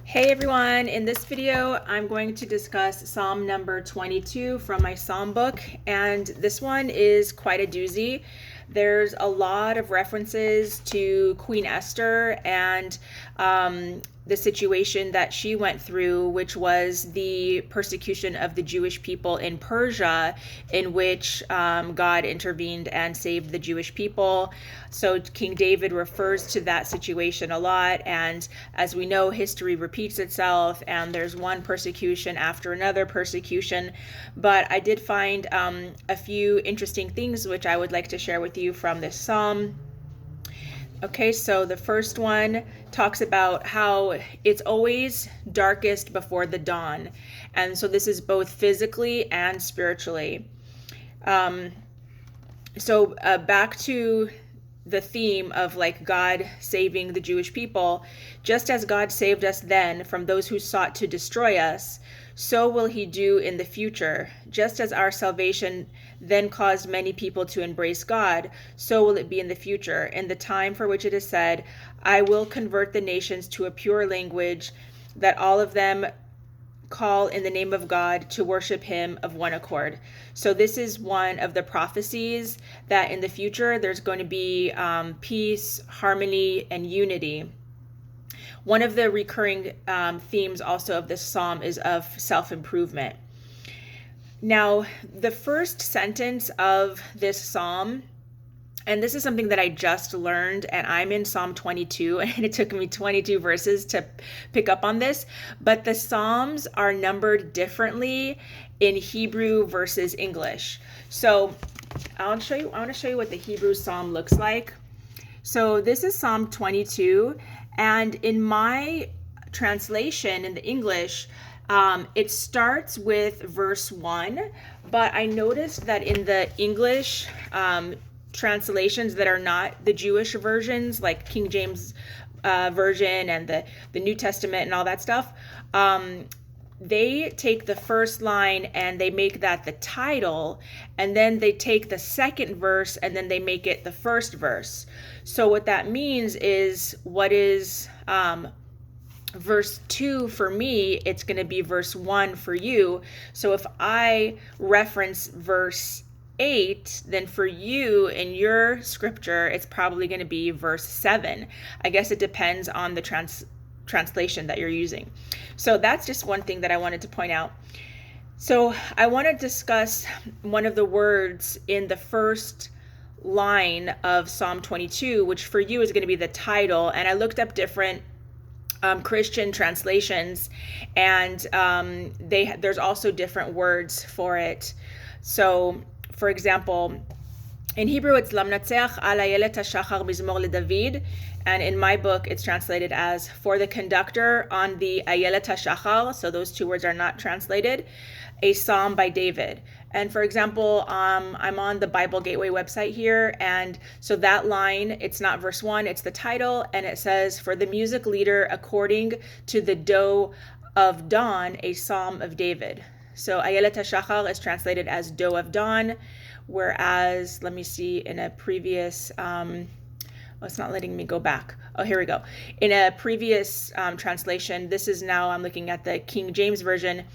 Hey everyone, in this video I'm going to discuss Psalm number 22 from my Psalm book, and this one is quite a doozy. There's a lot of references to Queen Esther and the situation that she went through, which was the persecution of the Jewish people in Persia, in which God intervened and saved the Jewish people. So King David refers to that situation a lot, and as we know, history repeats itself, and there's one persecution after another persecution. But I did find a few interesting things which I would like to share with you from this psalm. Okay, so the first one talks about how it's always darkest before the dawn. And so this is both physically and spiritually. Back to the theme of like God saving the Jewish people. Just as God saved us then from those who sought to destroy us, so will he do in the future. Just as our salvation then caused many people to embrace God, so will it be in the future, in the time for which it is said, I will convert the nations to a pure language, that all of them call in the name of God to worship him of one accord. So this is one of the prophecies that in the future there's going to be peace, harmony, and unity. One of the recurring themes also of this psalm is of self-improvement. Now, the first sentence of this psalm, and this is something that I just learned, and I'm in Psalm 22, and it took me 22 verses to pick up on this, but the Psalms are numbered differently in Hebrew versus English. So I want to show you what the Hebrew Psalm looks like. So this is Psalm 22, and in my translation in the English, it starts with verse 1, but I noticed that in the English translations that are not the Jewish versions, like King James version and the New Testament and all that stuff, they take the first line and they make that the title, and then they take the second verse and then they make it the first verse. So what that means is what is verse 2 for me, it's going to be verse 1 for you. So if I reference verse 8, then for you in your scripture, it's probably going to be verse 7. I guess it depends on the translation that you're using. So that's just one thing that I wanted to point out. So I want to discuss one of the words in the first line of Psalm 22, which for you is going to be the title. And I looked up different Christian translations, and there's also different words for it. So, for example, in Hebrew it's Lamnatzeach al Ayelet HaShachar Mizmor LeDavid, and in my book it's translated as for the conductor on the Ayelet HaShachar. So those two words are not translated. A psalm by David. And for example, I'm on the Bible Gateway website here, and so that line, it's not verse 1, it's the title, and it says, for the music leader according to the doe of dawn, a psalm of David. So Ayelet HaShachar is translated as doe of dawn, whereas, let me see, in a previous, it's not letting me go back. Oh, here we go. In a previous translation, this is now, I'm looking at the King James Version,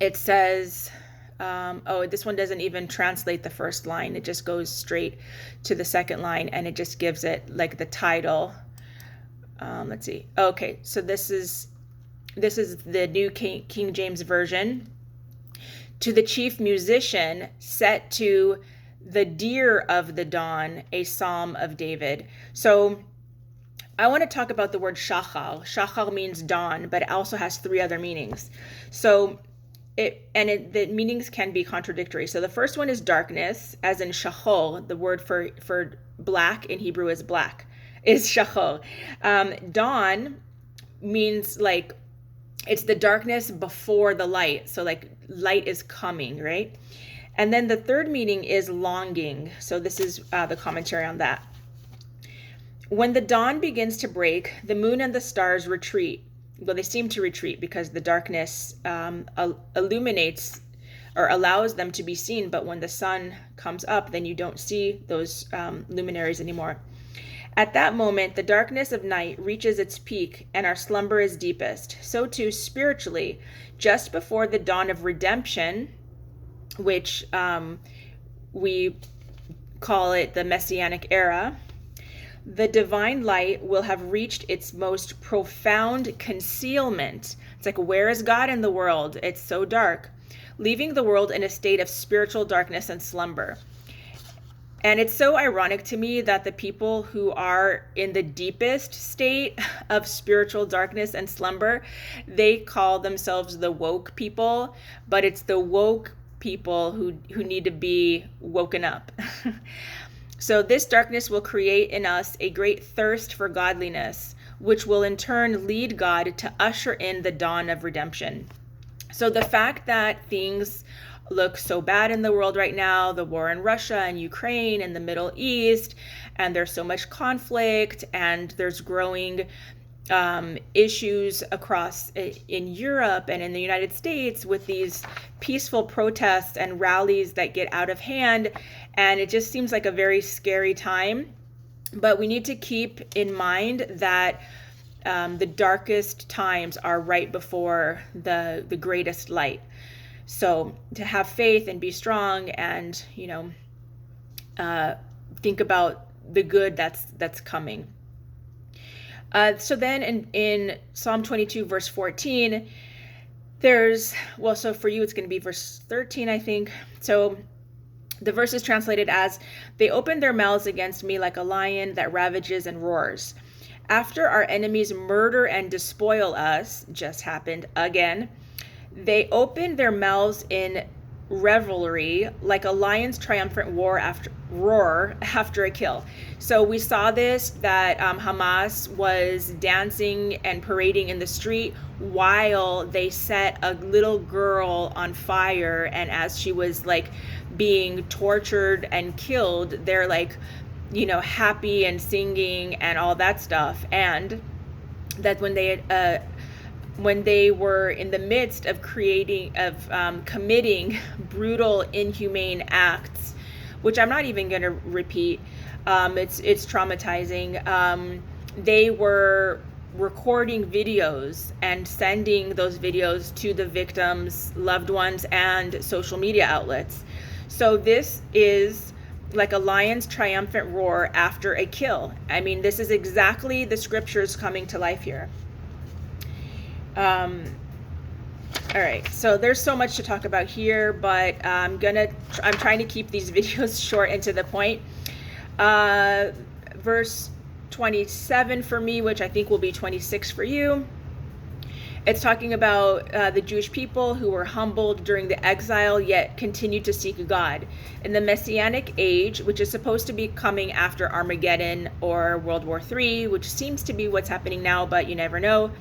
it says, this one doesn't even translate the first line. It just goes straight to the second line, and it just gives it like the title. Let's see. Okay, so this is the new King James Version. To the chief musician, set to the deer of the dawn, a psalm of David. So I want to talk about the word shachar. Shachar means dawn, but it also has three other meanings. So the meanings can be contradictory. So the first one is darkness, as in shachor. The word for black in Hebrew is black, is shachor. Dawn means like it's the darkness before the light. So like light is coming, right? And then the third meaning is longing. So this is the commentary on that. When the dawn begins to break, the moon and the stars retreat. Well, they seem to retreat because the darkness illuminates or allows them to be seen. But when the sun comes up, then you don't see those luminaries anymore. At that moment, the darkness of night reaches its peak and our slumber is deepest. So too, spiritually, just before the dawn of redemption, which we call it the Messianic era, the divine light will have reached its most profound concealment. It's like, where is God in the world? It's so dark, leaving the world in a state of spiritual darkness and slumber. And it's so ironic to me that the people who are in the deepest state of spiritual darkness and slumber, they call themselves the woke people, but it's the woke people who need to be woken up. So this darkness will create in us a great thirst for godliness, which will in turn lead God to usher in the dawn of redemption. So the fact that things look so bad in the world right now, the war in Russia and Ukraine and the Middle East, and there's so much conflict, and there's growing issues across in Europe and in the United States with these peaceful protests and rallies that get out of hand, and it just seems like a very scary time. But we need to keep in mind that the darkest times are right before the greatest light. So to have faith and be strong and, think about the good that's coming. So then in Psalm 22, verse 14, so for you, it's going to be verse 13, I think. So the verse is translated as, they open their mouths against me like a lion that ravages and roars. After our enemies murder and despoil us, just happened again, they open their mouths in revelry like a lion's triumphant roar after a kill. So we saw this, that Hamas was dancing and parading in the street while they set a little girl on fire, and as she was like being tortured and killed, they're like, happy and singing and all that stuff. And that when they were in the midst of committing brutal, inhumane acts, which I'm not even going to repeat, it's traumatizing. They were recording videos and sending those videos to the victims' loved ones and social media outlets. So this is like a lion's triumphant roar after a kill. I mean, this is exactly the scriptures coming to life here. All right, so there's so much to talk about here, but I'm trying to keep these videos short and to the point. Verse 27 for me, which I think will be 26 for you. It's talking about the Jewish people who were humbled during the exile, yet continued to seek God. In the Messianic age, which is supposed to be coming after Armageddon or World War III, which seems to be what's happening now, but you never know,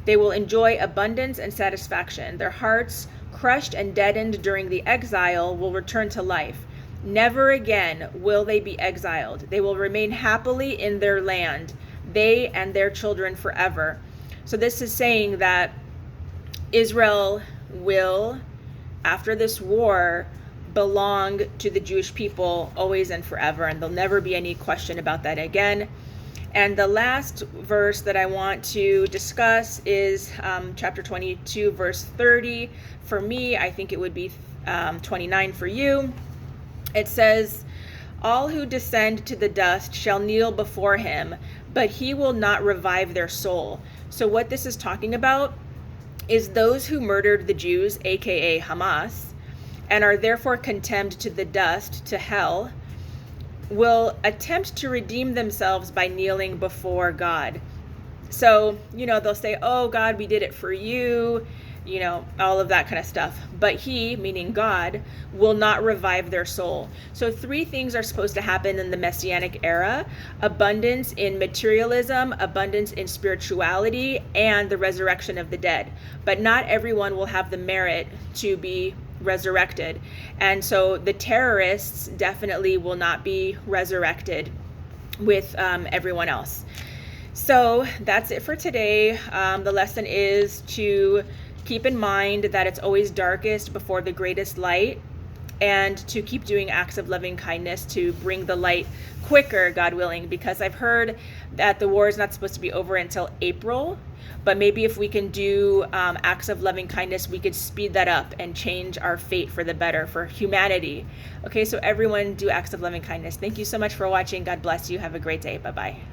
they will enjoy abundance and satisfaction. Their hearts, crushed and deadened during the exile, will return to life. Never again will they be exiled. They will remain happily in their land, they and their children forever. So this is saying that Israel will, after this war, belong to the Jewish people always and forever, and there'll never be any question about that again. And the last verse that I want to discuss is chapter 22, verse 30. For me, I think it would be 29 for you. It says, all who descend to the dust shall kneel before him, but he will not revive their soul. So what this is talking about is those who murdered the Jews, aka Hamas, and are therefore condemned to the dust, to hell, will attempt to redeem themselves by kneeling before God. So, they'll say, oh, God, we did it for you, all of that kind of stuff. But he, meaning God, will not revive their soul. So 3 things are supposed to happen in the Messianic era: abundance in materialism, abundance in spirituality, and the resurrection of the dead. But not everyone will have the merit to be resurrected. And so the terrorists definitely will not be resurrected with everyone else. So that's it for today. The lesson is to keep in mind that it's always darkest before the greatest light, and to keep doing acts of loving kindness to bring the light quicker, God willing, because I've heard that the war is not supposed to be over until April. But maybe if we can do acts of loving kindness, we could speed that up and change our fate for the better, for humanity. Okay, so everyone do acts of loving kindness. Thank you so much for watching. God bless you. Have a great day. Bye-bye.